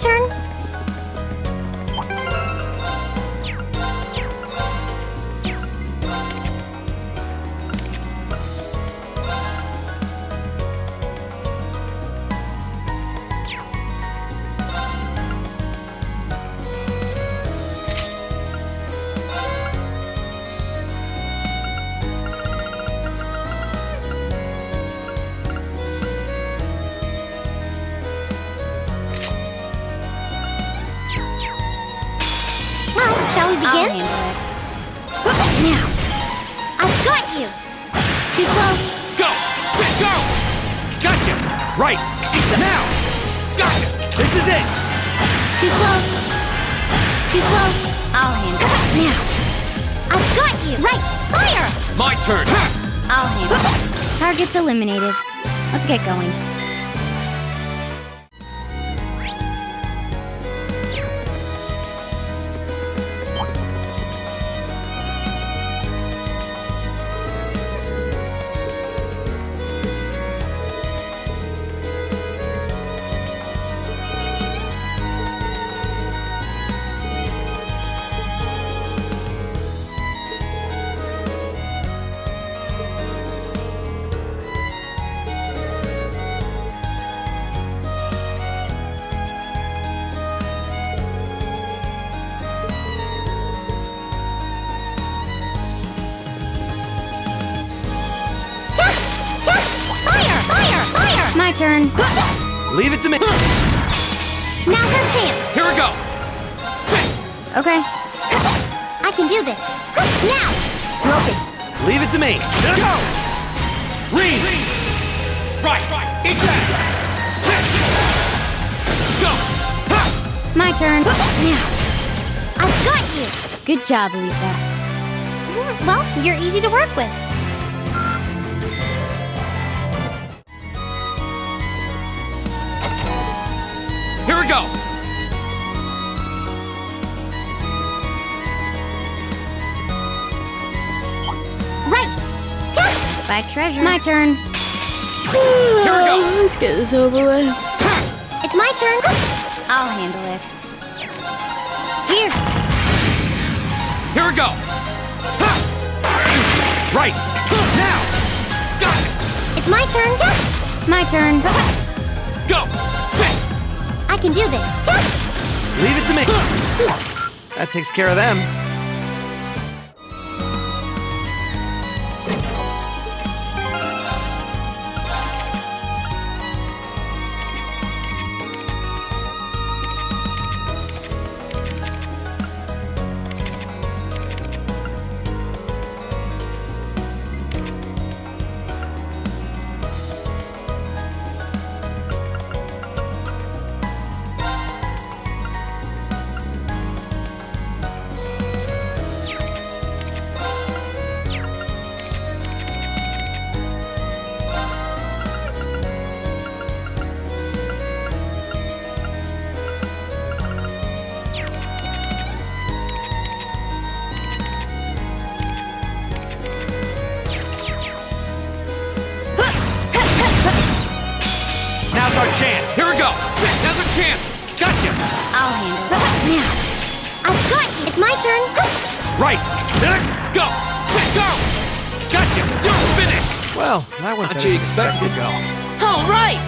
turn. Shall we begin? I'll handle it. Now. I've got you. Too slow. Go! Sit, go! Gotcha! Right! Now! Gotcha! This is it! Too slow. Too slow. I'll handle it. Now. I've got you. Right. Fire! My turn! I'll handle it. Target's eliminated. Let's get going. My turn. Leave it to me! Now's our chance. Here we go! Sit! Okay. I can do this. Now. Broken. Leave it to me! Go! Read! Right! Eat that! Sit! Go! Ha! My turn. Now. I've got you. Good job, Alisa. Well, you're easy to work with. Here we go! Right. Spike treasure. My turn. Here we go! Let's get this over with. It's my turn. I'll handle it. Here. Here we go! Ha! Right! Now! Got it! It's my turn. My turn. Go! Sit! I can do this. Leave it to me! That takes care of them. Now's our chance. Here we go. Now's our chance. Gotcha. I'll handle it. Now. I've got you. It's my turn. Right. Go. Go. Gotcha. You're finished. Well, that went better than you expected to go. All right!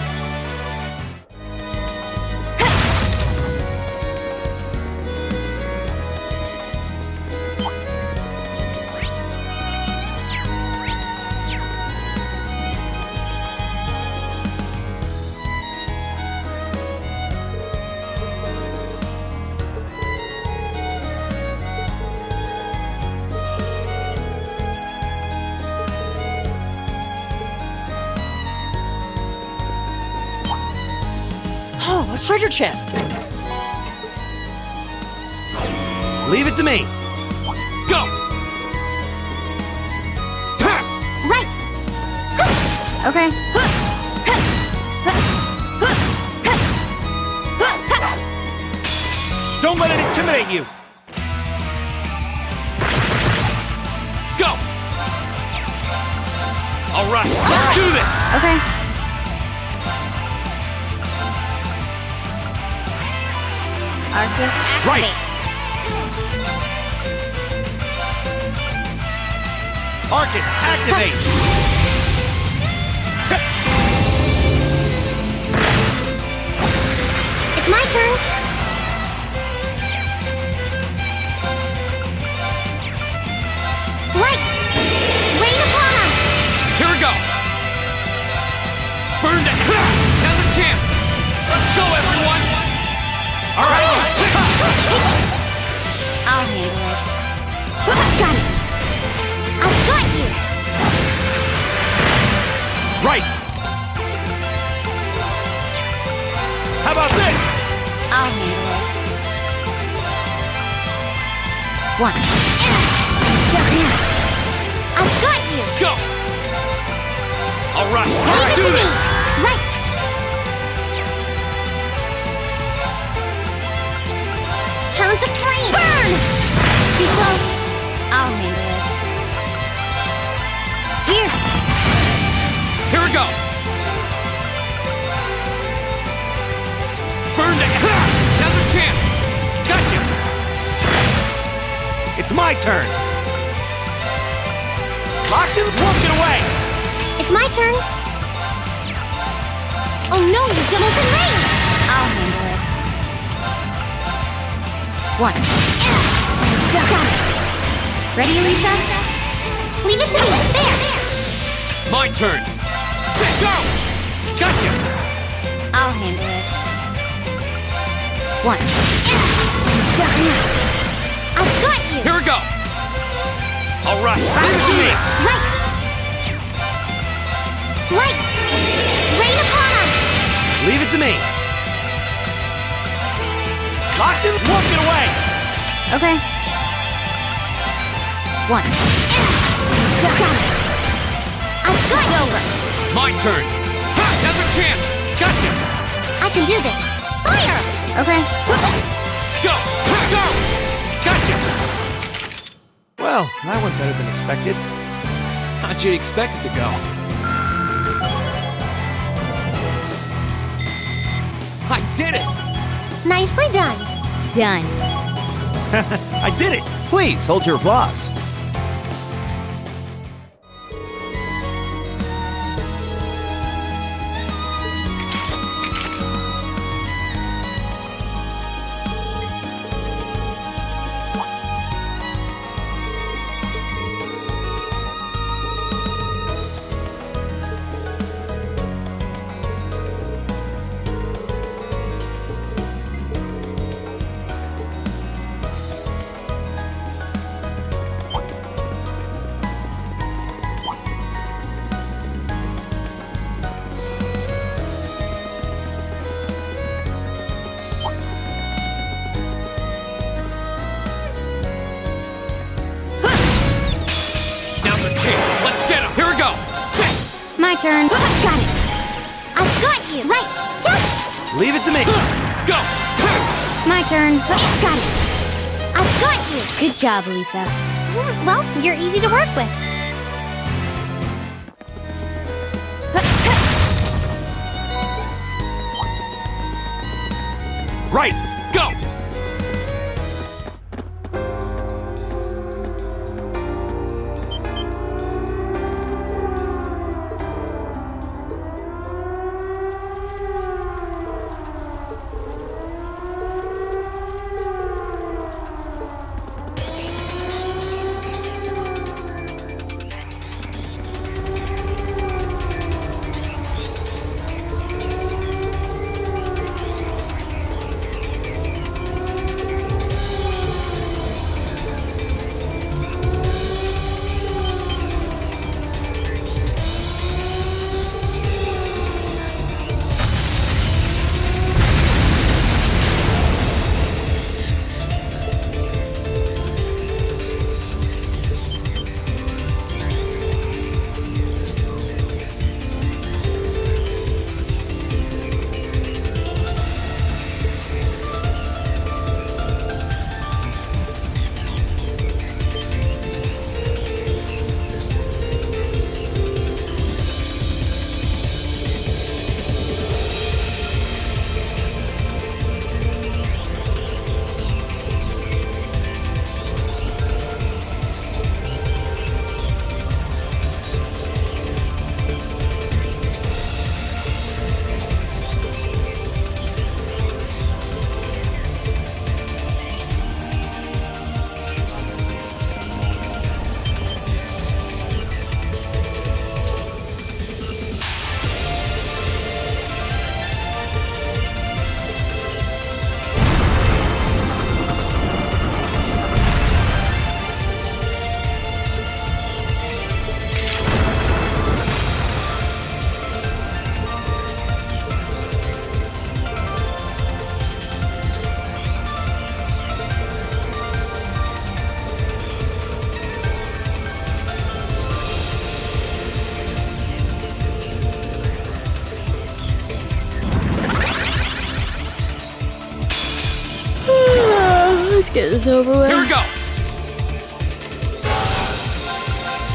Oh, a treasure chest! Leave it to me. Go. Right. Okay. Don't let it intimidate you. Go. All right, let's do this. Okay. Focus, Right. activate. Arcus, activate! It's my turn. Light! Rain upon us! Here we go! Burn down! Now's a chance! Let's go, everyone! Alright! I'll handle it. Got it! I've got you! Right! How about this? I'll handle it. One. I've got you! Go! Alright, Leave let's it do to me. this! Right! Turn to flame! Burn! Too slow. I'll handle it. Here. Here we go! Burn down! Now's a chance! Gotcha! It's my turn! Locked in, walking away! It's my turn. Oh no, you've doubled in range! I'll handle it. One. Ready, Alisa? Leave it to me! There! My turn! Go! Gotcha! I'll handle it. One. I've got you! Here we go! Alright, let's Let's do this! Right! Light! Rain upon us! Leave it to me! Locked in, walking away! Okay. One. I've got you! Over. My turn! Ha! Now's a chance! Gotcha! I can do this! Fire! Okay. Go! Go! Gotcha! Well, that went better than expected. How'd you expect it to go? I did it! Nicely done! Done. I did it! Please, hold your applause. Now's our chance. Let's get him. Here we go. My turn. Got it! I've got you! Right! Leave it to me. Go. My turn. Got it! I've got you! Good job, Alisa. Well, you're easy to work with. Right. Go. get this over with. Here we go.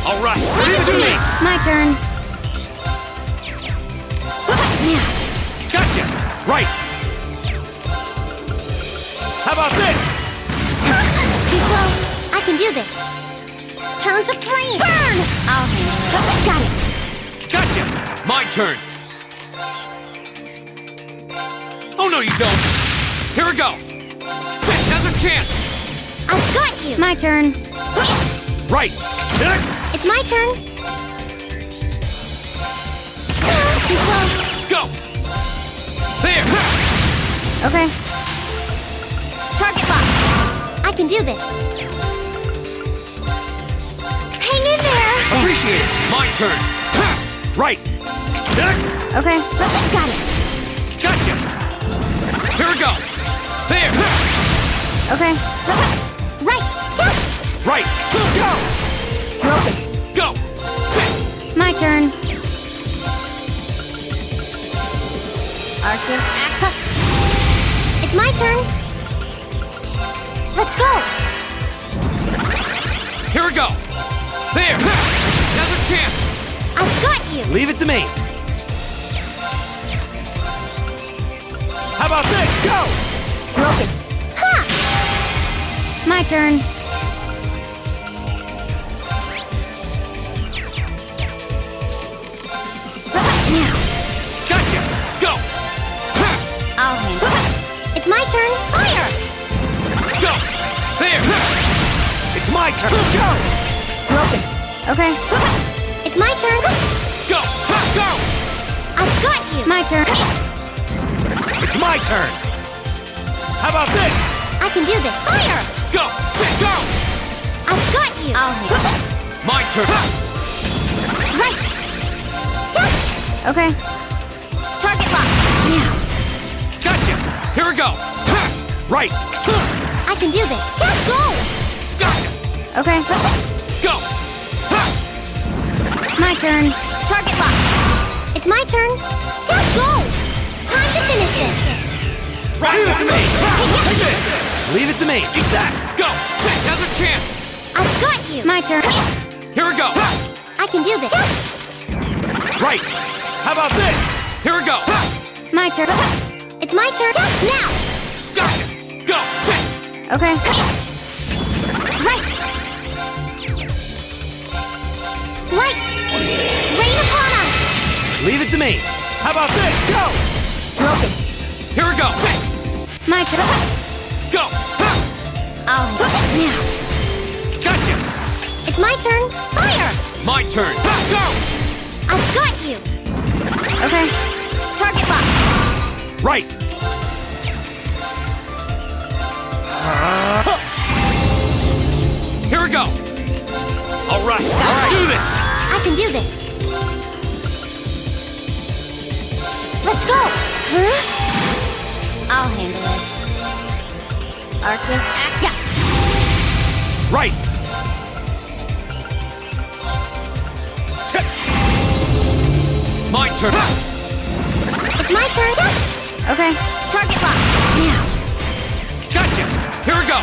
All right, let's do this. My turn. Now. Gotcha. Right. How about this? Too slow. I can do this. Turn to flame. Burn! I'll handle it. Got it. Gotcha. My turn. Oh, no, you don't. Here we go. Now's our chance. I've got you. My turn. Right. It's my turn. Too slow. Go. There. Okay. Target lock. I can do this. Hang in there. Appreciate it. My turn. Right. Okay. Got it. Gotcha. Here we go. There. Okay. Right. Go. Right. Go. Broken. Go. My turn. Arcus act. It's my turn. Let's go. Here we go. There. Now's our chance. I've got you. Leave it to me. How about this? Go. Broken. Ha! My turn. Now. Gotcha. Go. I'll handle it. It's my turn. Fire! Go. There. It's my turn. Go. Broken. Okay. It's my turn. Go. Go. I've got you. My turn. It's my turn. How about this? I can do this. Fire! Go. Go. I've got you. I'll handle it. My turn. Right. Go. Okay. Target lock. Now. Gotcha. Here we go. Right. I can do this. Go. Gotcha. Okay. Go. My turn. Target lock. It's my turn. Go. Time to finish this. Right. Leave it to me. Take this. Leave it to me. Eat that. Go. Now's our chance. I've got you. My turn. Here we go. I can do this. Right. How about this? Here we go. My turn. It's my turn. Now. Gotcha. Go. Okay. Right. Light. Rain upon us. Leave it to me. How about this? Go. Broken. Here we go. My turn. Go. I'll handle it. Now. Gotcha. It's my turn. Fire. My turn. Go. I've got you. Okay. Target lock. Right. Here we go. All right. Let's do this. I can do this. Let's go. Huh? I'll handle it. Arcus act. Yeah. Right. My turn. It's my turn. Okay. Target lock. Now. Gotcha. Here we go.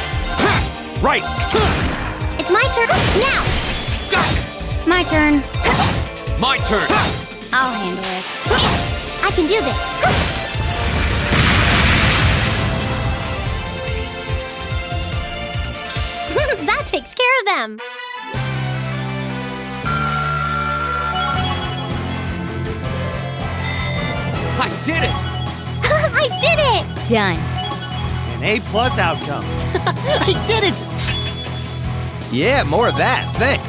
Right. It's my turn. Now. Gotcha. My turn. My turn. I'll handle it. I can do this. That takes care of them. I did it. I did it! Done. An A+ outcome. I did it! Yeah, more of that. Thanks.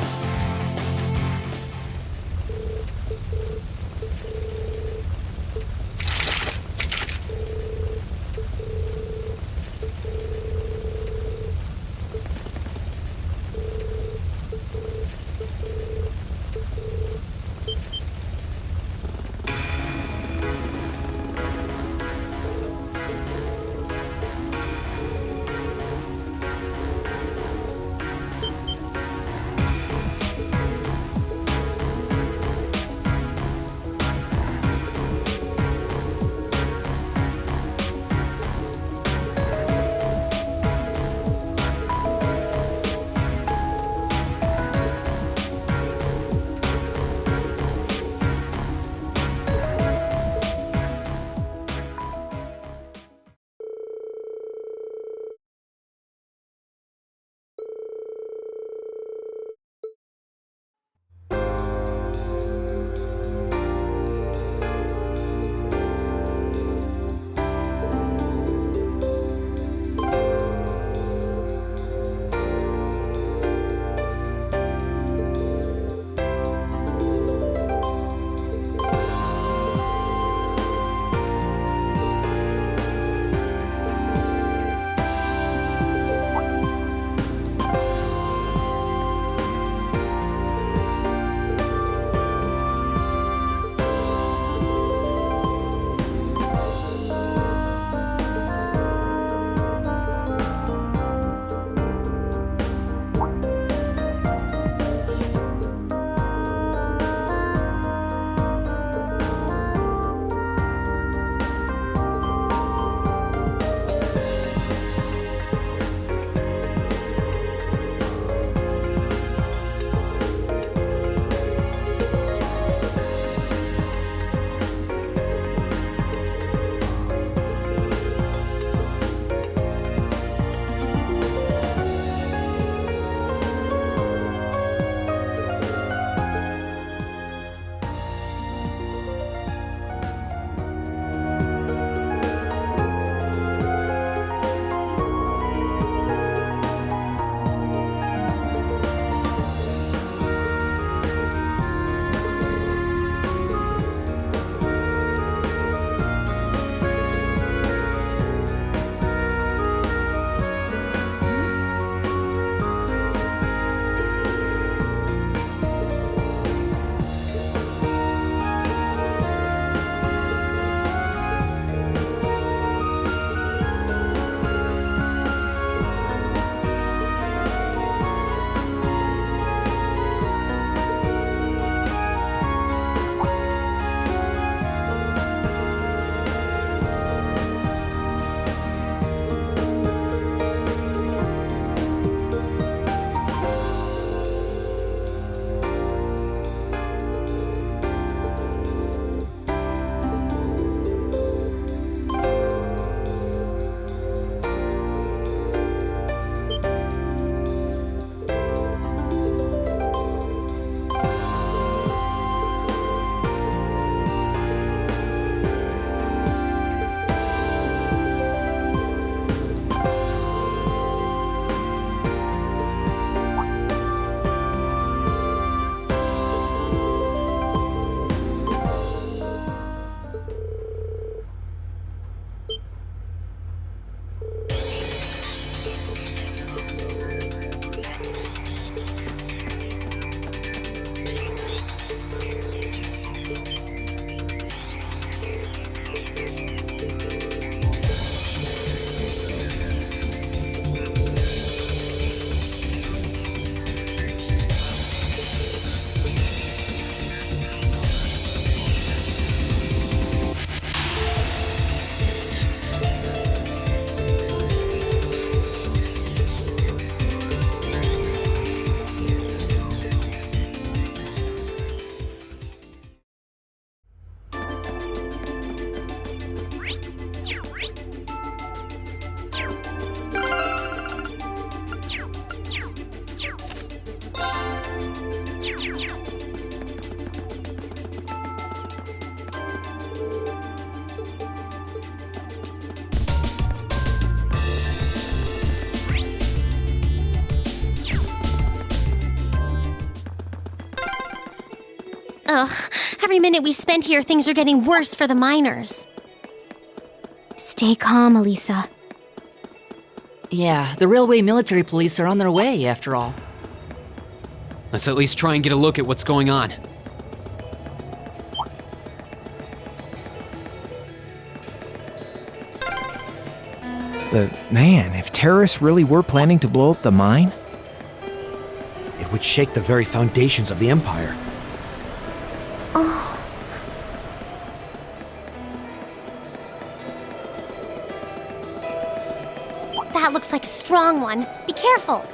Ugh, every minute we spend here, things are getting worse for the miners. Stay calm, Alisa. Yeah, the railway military police are on their way, after all. Let's at least try and get a look at what's going on. But man, if terrorists really were planning to blow up the mine, It would shake the very foundations of the Empire. That looks like a strong one. Be careful.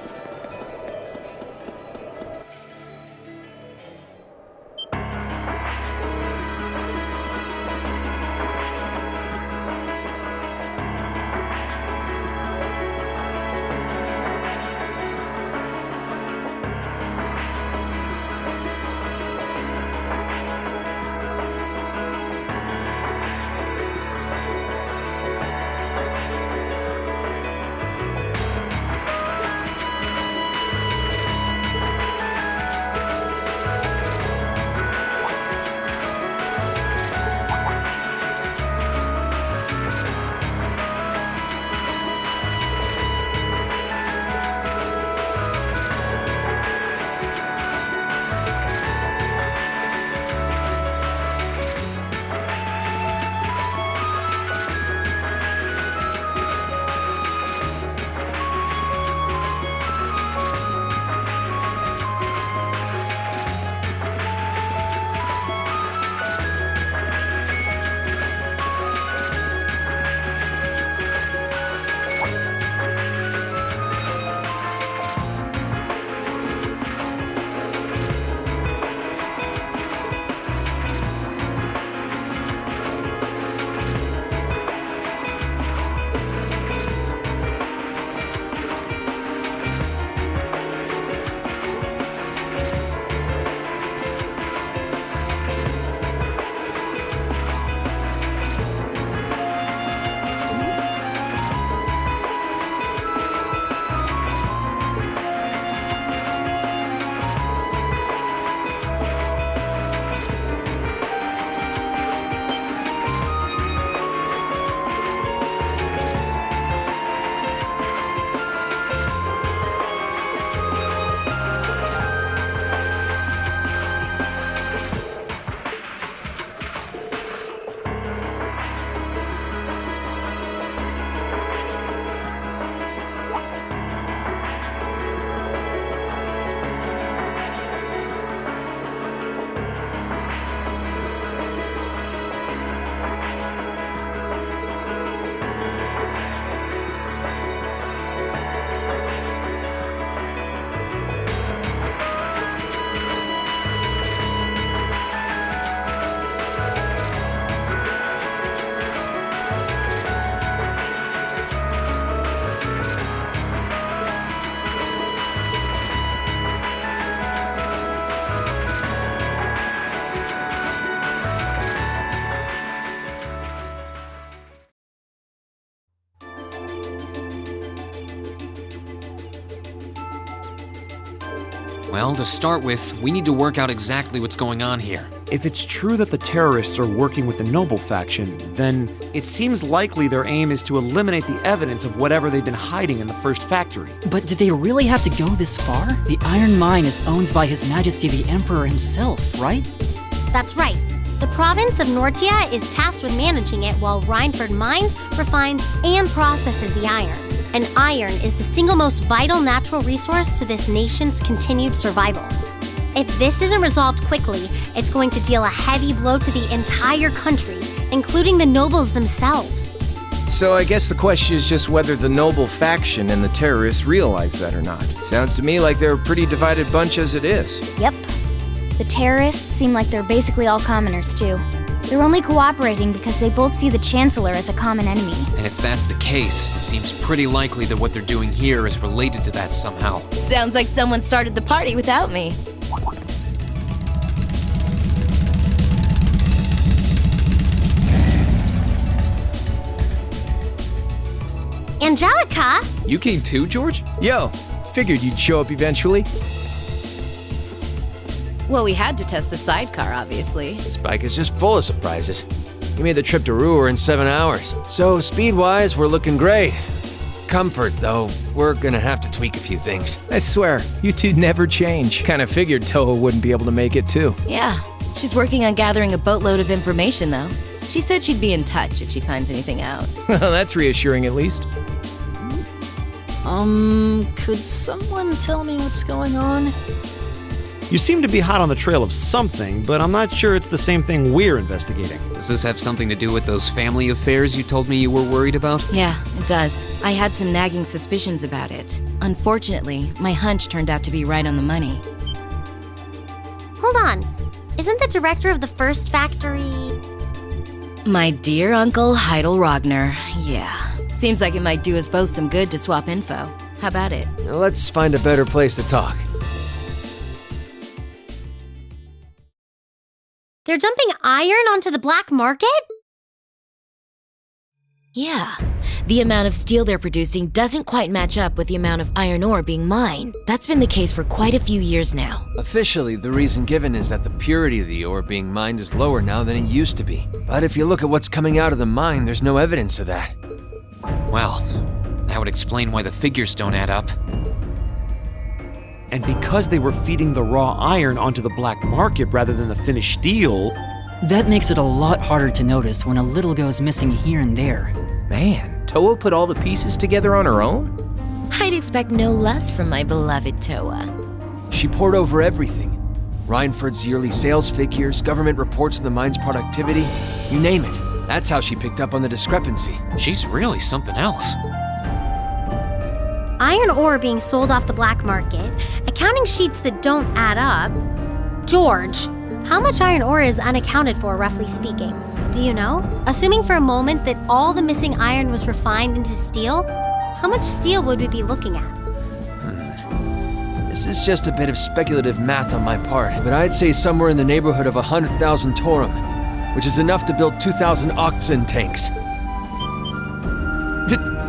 Well, to start with, we need to work out exactly what's going on here. If it's true that the terrorists are working with the noble faction, then it seems likely their aim is to eliminate the evidence of whatever they've been hiding in the first factory. But did they really have to go this far? The iron mine is owned by His Majesty the Emperor himself, right? That's right. The province of Nortia is tasked with managing it while Rhineford mines, refines, and processes the iron. And iron is the single most vital natural resource to this nation's continued survival. If this isn't resolved quickly, it's going to deal a heavy blow to the entire country, including the nobles themselves. so I guess the question is just whether the noble faction and the terrorists realize that or not. Sounds to me like they're a pretty divided bunch as it is. Yep. The terrorists seem like they're basically all commoners, too. They're only cooperating because they both see the Chancellor as a common enemy. And if that's the case, it seems pretty likely that what they're doing here is related to that somehow. Sounds like someone started the party without me. Angelica? You came too, George? Yo, figured you'd show up eventually. Well, we had to test the sidecar, obviously. This bike is just full of surprises. You made the trip to Ruhr in 7 hours. So speed-wise, we're looking great. Comfort, though, we're gonna have to tweak a few things. I swear, you two never change. Kinda figured Toho wouldn't be able to make it too. Yeah, she's working on gathering a boatload of information, though. She said she'd be in touch if she finds anything out. Well, that's reassuring at least. Could someone tell me what's going on? You seem to be hot on the trail of something, but I'm not sure it's the same thing we're investigating. Does this have something to do with those family affairs you told me you were worried about? Yeah, it does. I had some nagging suspicions about it. Unfortunately, my hunch turned out to be right on the money. Hold on. Isn't the director of the first factory... My dear Uncle Heidel Rogner. Yeah. Seems like it might do us both some good to swap info. How about it? Now let's find a better place to talk. They're dumping iron onto the black market? Yeah. The amount of steel they're producing doesn't quite match up with the amount of iron ore being mined. That's been the case for quite a few years now. Officially, the reason given is that the purity of the ore being mined is lower now than it used to be. But if you look at what's coming out of the mine, there's no evidence of that. Well, that would explain why the figures don't add up. And because they were feeding the raw iron onto the black market rather than the finished steel... That makes it a lot harder to notice when a little goes missing here and there. Man, Toho put all the pieces together on her own? I'd expect no less from my beloved Toa. She poured over everything. Reinford's yearly sales figures, government reports on the mine's productivity, you name it. That's how she picked up on the discrepancy. She's really something else. Iron ore being sold off the black market, accounting sheets that don't add up. George, how much iron ore is unaccounted for, roughly speaking? Do you know? Assuming for a moment that all the missing iron was refined into steel, how much steel would we be looking at? This is just a bit of speculative math on my part, but I'd say somewhere in the neighborhood of 100,000 Torum, which is enough to build 2,000 oxen tanks.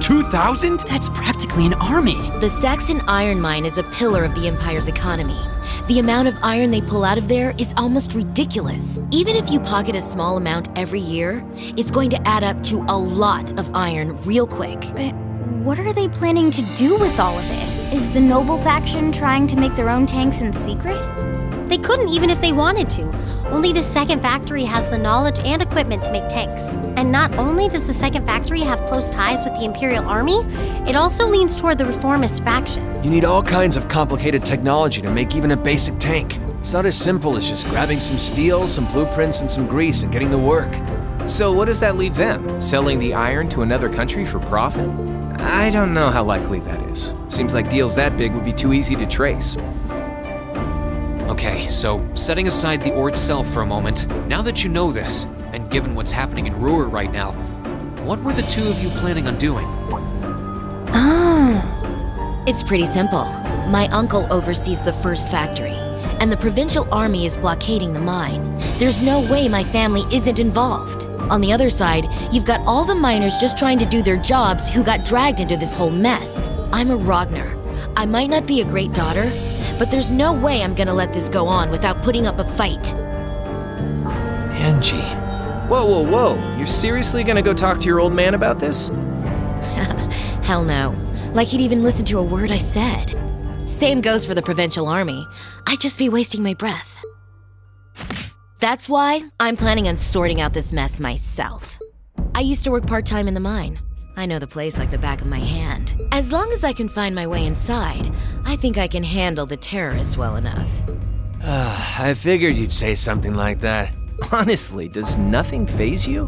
2,000? That's practically an army. The Saxon iron mine is a pillar of the Empire's economy. The amount of iron they pull out of there is almost ridiculous. Even if you pocket a small amount every year, it's going to add up to a lot of iron real quick. But what are they planning to do with all of it? Is the noble faction trying to make their own tanks in secret? They couldn't even if they wanted to. Only the second factory has the knowledge and equipment to make tanks. And not only does the second factory have close ties with the Imperial Army, it also leans toward the reformist faction. You need all kinds of complicated technology to make even a basic tank. It's not as simple as just grabbing some steel, some blueprints, and some grease and getting to work. So what does that leave them? Selling the iron to another country for profit? I don't know how likely that is. Seems like deals that big would be too easy to trace. Okay, so setting aside the ore itself for a moment, now that you know this, and given what's happening in Ruhr right now, what were the two of you planning on doing? It's pretty simple. My uncle oversees the first factory, and the provincial army is blockading the mine. There's no way my family isn't involved. On the other side, you've got all the miners just trying to do their jobs who got dragged into this whole mess. I'm a Rogner. I might not be a great daughter, but there's no way I'm gonna let this go on without putting up a fight. Angie. Whoa, whoa, whoa. You're seriously gonna go talk to your old man about this? Hell no. Like he'd even listen to a word I said. Same goes for the provincial army. I'd just be wasting my breath. That's why I'm planning on sorting out this mess myself. I used to work part-time in the mine. I know the place like the back of my hand. As long as I can find my way inside, I think I can handle the terrorists well enough. I figured you'd say something like that. Honestly, does nothing faze you?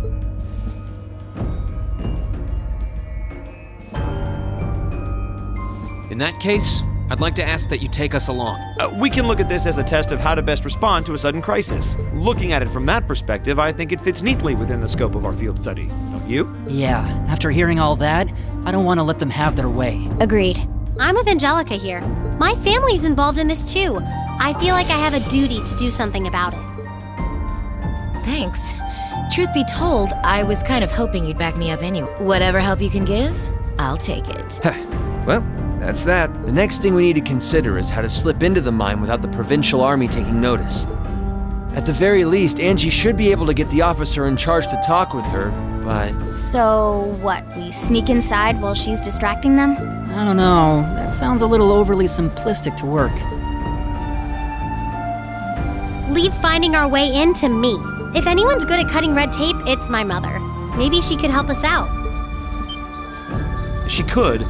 In that case, I'd like to ask that you take us along. We can look at this as a test of how to best respond to a sudden crisis. Looking at it from that perspective, I think it fits neatly within the scope of our field study. Don't you? Yeah, after hearing all that, I don't want to let them have their way. Agreed. I'm with Angelica here. My family's involved in this too. I feel like I have a duty to do something about it. Thanks. Truth be told, I was kind of hoping you'd back me up anyway. Whatever help you can give, I'll take it. Well, That's that. The next thing we need to consider is how to slip into the mine without the provincial army taking notice. At the very least, Angie should be able to get the officer in charge to talk with her, but... So, what, we sneak inside while she's distracting them? I don't know. That sounds a little overly simplistic to work. Leave finding our way in to me. If anyone's good at cutting red tape, it's my mother. Maybe she could help us out. She could.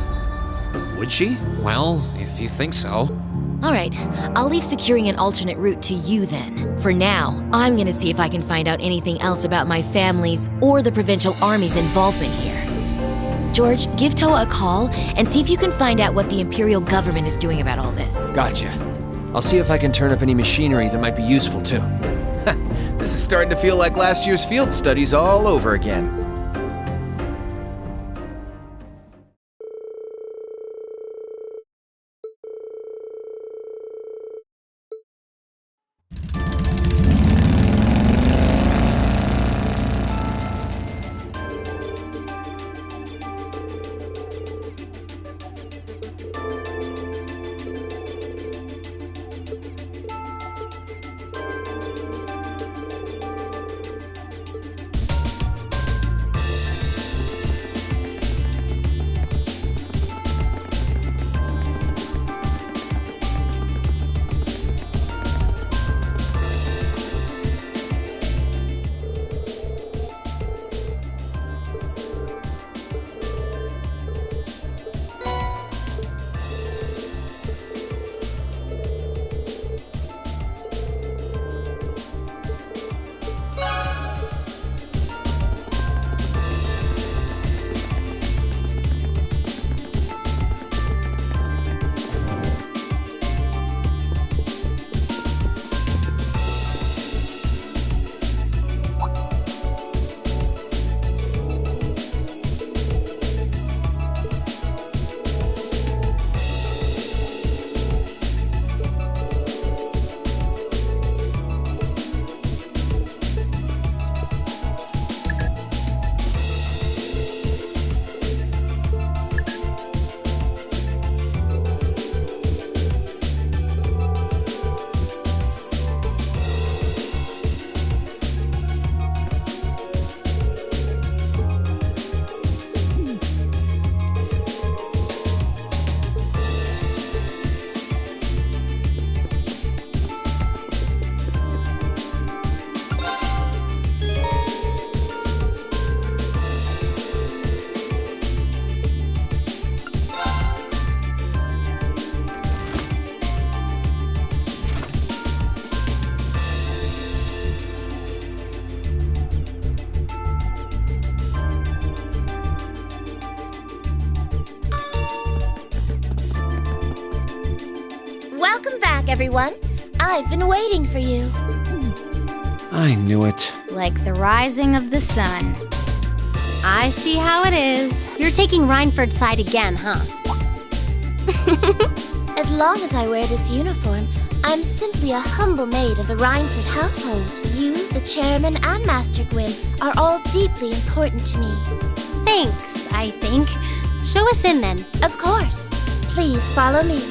Would she? Well, if you think so. All right, I'll leave securing an alternate route to you then. For now, I'm gonna see if I can find out anything else about my family's or the provincial army's involvement here. George, give Toa a call and see if you can find out what the Imperial government is doing about all this. Gotcha. I'll see if I can turn up any machinery that might be useful too. This is starting to feel like last year's field studies all over again. Welcome back, everyone. I've been waiting for you. I knew it. Like the rising of the sun. I see how it is. You're taking Rhineford's side again, huh? As long as I wear this uniform, I'm simply a humble maid of the Rhineford household. You, the chairman, and Master Gwyn are all deeply important to me. Thanks, I think. Show us in then. Of course. Please follow me.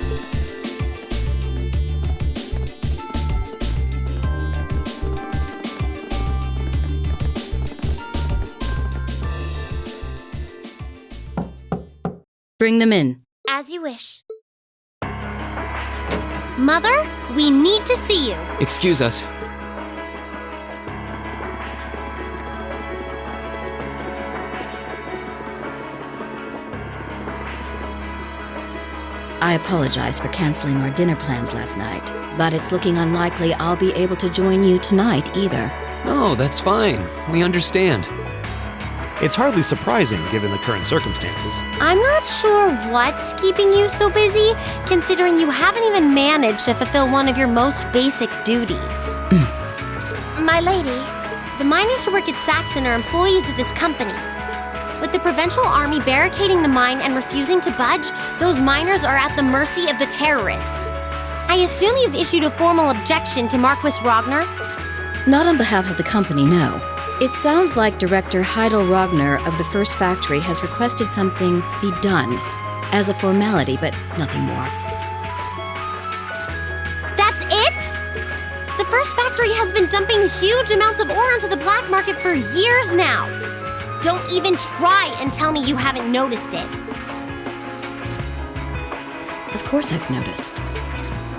Bring them in. As you wish. Mother, we need to see you. Excuse us. I apologize for canceling our dinner plans last night, but it's looking unlikely I'll be able to join you tonight either. No, that's fine. We understand. It's hardly surprising given the current circumstances. I'm not sure what's keeping you so busy, considering you haven't even managed to fulfill one of your most basic duties. My lady. The miners who work at Saxon are employees of this company. With the provincial army barricading the mine and refusing to budge, those miners are at the mercy of the terrorists. I assume you've issued a formal objection to Marquis Ragnar? Not on behalf of the company, no. It sounds like Director Heidel Ragnar of the First Factory has requested something be done. as a formality, but nothing more. That's it? The first factory has been dumping huge amounts of ore onto the black market for years now. Don't even try and tell me you haven't noticed it. Of course I've noticed.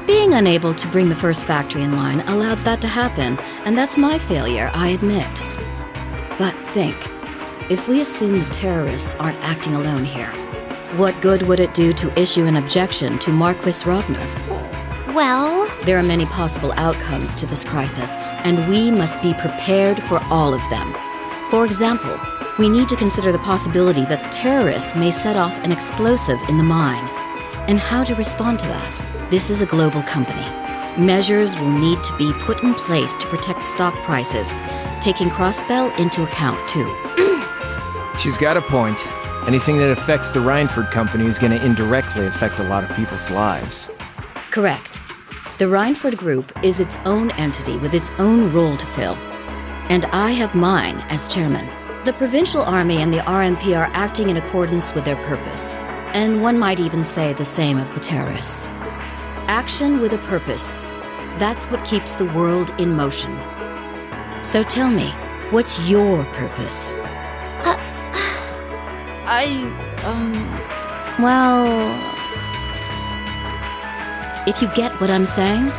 Being unable to bring the first factory in line allowed that to happen, and that's my failure, I admit. But think, if we assume the terrorists aren't acting alone here, what good would it do to issue an objection to Marquis Ragnar? Well, there are many possible outcomes to this crisis, and we must be prepared for all of them. For example, we need to consider the possibility that the terrorists may set off an explosive in the mine, and how to respond to that. This is a global company. Measures will need to be put in place to protect stock prices, taking Crossbell into account too. She's got a point. Anything that affects the Rhineford Company is going to indirectly affect a lot of people's lives. Correct. The Rhineford Group is its own entity with its own role to fill. And I have mine as chairman. The Provincial Army and the RMP are acting in accordance with their purpose. And one might even say the same of the terrorists. Action with a purpose. That's what keeps the world in motion. So tell me, what's your purpose? If you get what I'm saying,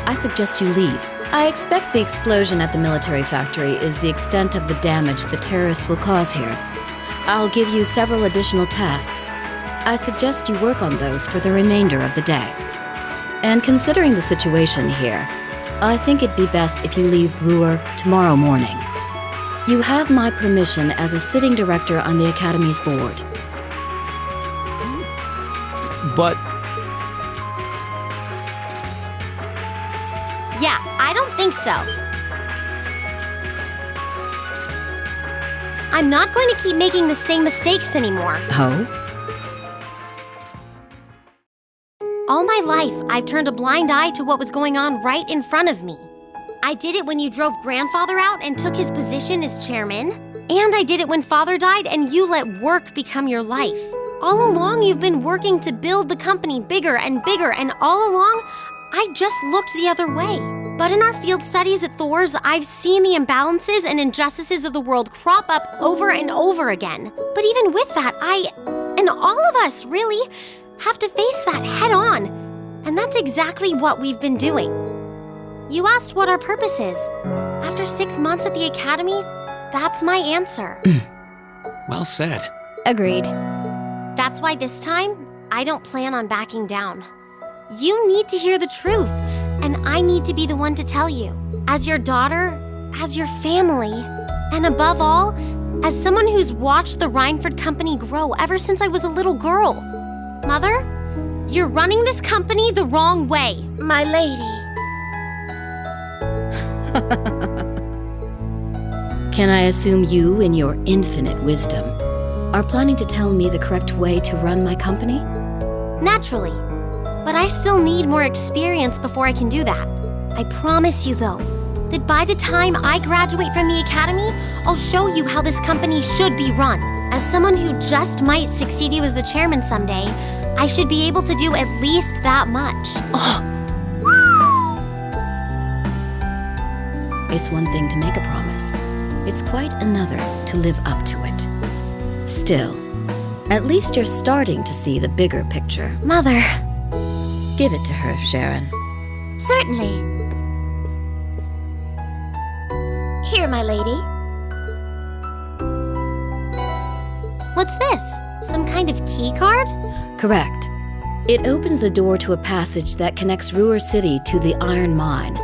I suggest you leave. I expect the explosion at the military factory is the extent of the damage the terrorists will cause here. I'll give you several additional tasks. I suggest you work on those for the remainder of the day. And considering the situation here, I think it'd be best if you leave Ruhr tomorrow morning. You have my permission as a sitting director on the Academy's board. But yeah, I don't think so. I'm not going to keep making the same mistakes anymore. Oh? All my life, I've turned a blind eye to what was going on right in front of me. I did it when you drove Grandfather out and took his position as chairman. And I did it when Father died and you let work become your life. All along, you've been working to build the company bigger and bigger, and all along, I just looked the other way. But in our field studies at Thor's, I've seen the imbalances and injustices of the world crop up over and over again. But even with that, and all of us, really, have to face that head on. And that's exactly what we've been doing. You asked what our purpose is. After 6 months at the Academy, that's my answer. Well said. Agreed. That's why this time, I don't plan on backing down. You need to hear the truth, and I need to be the one to tell you. As your daughter, as your family, and above all, as someone who's watched the Rhineford Company grow ever since I was a little girl. Mother, you're running this company the wrong way. My lady. Can I assume you, in your infinite wisdom, are planning to tell me the correct way to run my company? Naturally. But I still need more experience before I can do that. I promise you, though, that by the time I graduate from the Academy, I'll show you how this company should be run. As someone who just might succeed you as the chairman someday, I should be able to do at least that much. It's one thing to make a promise. It's quite another to live up to it. Still, at least you're starting to see the bigger picture. Mother. Give it to her, Sharon. Certainly. Here, my lady. What's this? Some kind of key card? Correct. It opens the door to a passage that connects Ruhr City to the iron mine.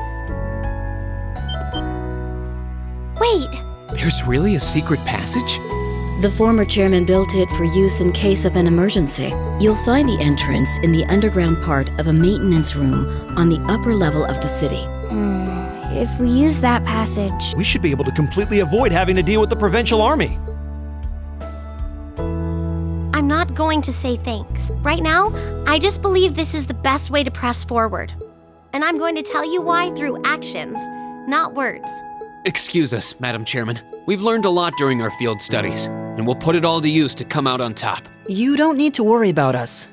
Wait! There's really a secret passage? The former chairman built it for use in case of an emergency. You'll find the entrance in the underground part of a maintenance room on the upper level of the city. If we use that passage... we should be able to completely avoid having to deal with the Provincial Army. I'm not going to say thanks. Right now, I just believe this is the best way to press forward. And I'm going to tell you why through actions, not words. Excuse us, Madam Chairman. We've learned a lot during our field studies. and we'll put it all to use to come out on top. You don't need to worry about us.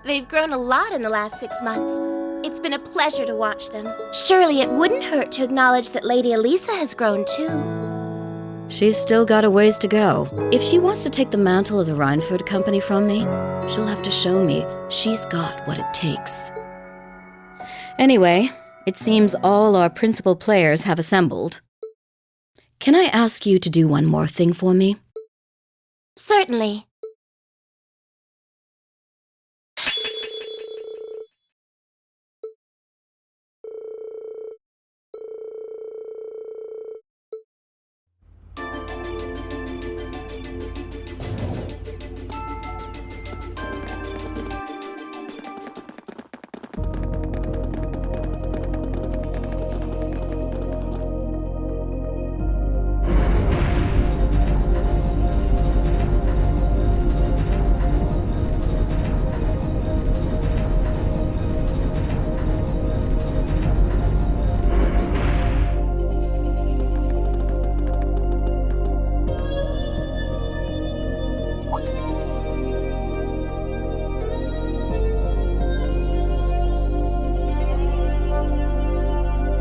They've grown a lot in the last 6 months. It's been a pleasure to watch them. Surely it wouldn't hurt to acknowledge that Lady Alisa has grown too. She's still got a ways to go. If she wants to take the mantle of the Rhineford Company from me, she'll have to show me she's got what it takes. Anyway, it seems all our principal players have assembled. Can I ask you to do one more thing for me? Certainly.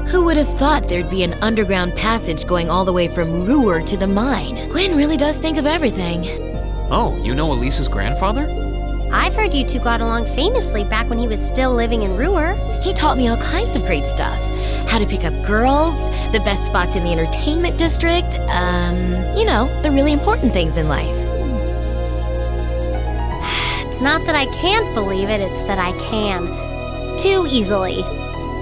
Who would have thought there'd be an underground passage going all the way from Ruhr to the mine? Gwen really does think of everything. Oh, you know Elisa's grandfather? I've heard you two got along famously back when he was still living in Ruhr. He taught me all kinds of great stuff. How to pick up girls, the best spots in the entertainment district, the really important things in life. It's not that I can't believe it, it's that I can. Too easily.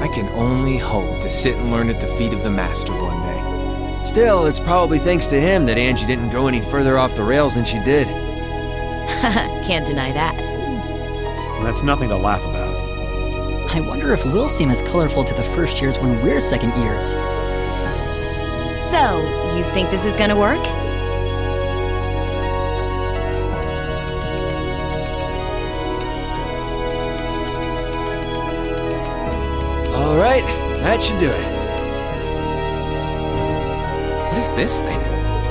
I can only hope to sit and learn at the feet of the master one day. Still, it's probably thanks to him that Angie didn't go any further off the rails than she did. Can't deny that. That's nothing to laugh about. I wonder if we'll seem as colorful to the first years when we're second years. So, you think this is gonna work? All right, that should do it. What is this thing?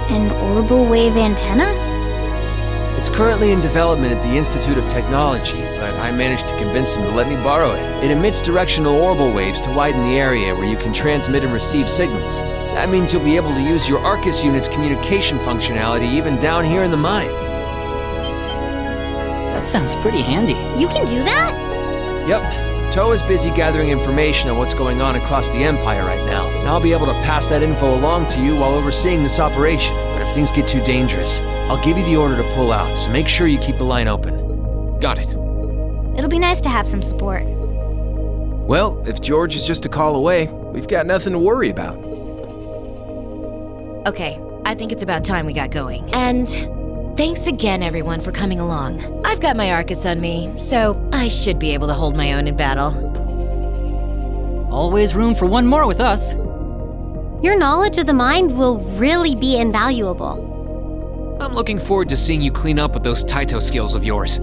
An orbital wave antenna? It's currently in development at the Institute of Technology, but I managed to convince them to let me borrow it. It emits directional orbital waves to widen the area where you can transmit and receive signals. That means you'll be able to use your Arcus unit's communication functionality even down here in the mine. That sounds pretty handy. You can do that? Yep. Toe is busy gathering information on what's going on across the Empire right now, and I'll be able to pass that info along to you while overseeing this operation. But if things get too dangerous, I'll give you the order to pull out, so make sure you keep the line open. Got it. It'll be nice to have some support. Well, if George is just a call away, we've got nothing to worry about. Okay, I think it's about time we got going. And thanks again, everyone, for coming along. I've got my Arcus on me, so I should be able to hold my own in battle. Always room for one more with us. Your knowledge of the mind will really be invaluable. I'm looking forward to seeing you clean up with those Taito skills of yours.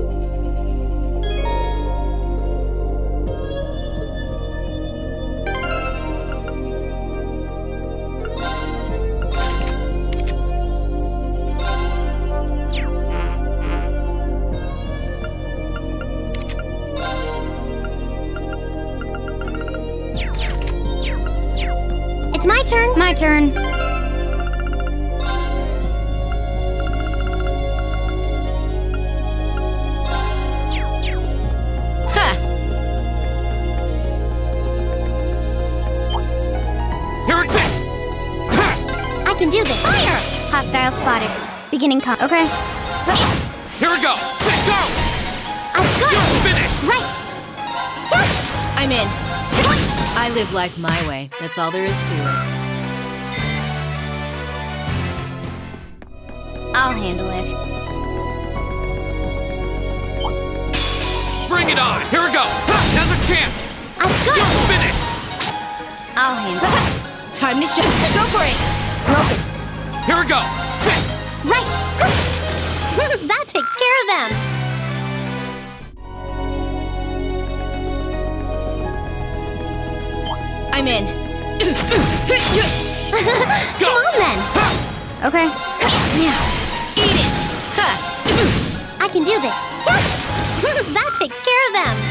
It's my turn. My turn. Ha! Here it's it! I can do this. Fire! Hostile spotted. Beginning okay. Here we go! Go! I've got it. Finished! Right. I'm in. I live life my way. That's all there is to it. I'll handle it. Bring it on! Here we go! Now's our chance! I've got it. Finished! I'll handle it. Time to shoot. Go for it! Broken. Here we go! Right. That takes care of them. I'm in. Come on then! Okay. Eat it! Ha! I can do this! That takes care of them!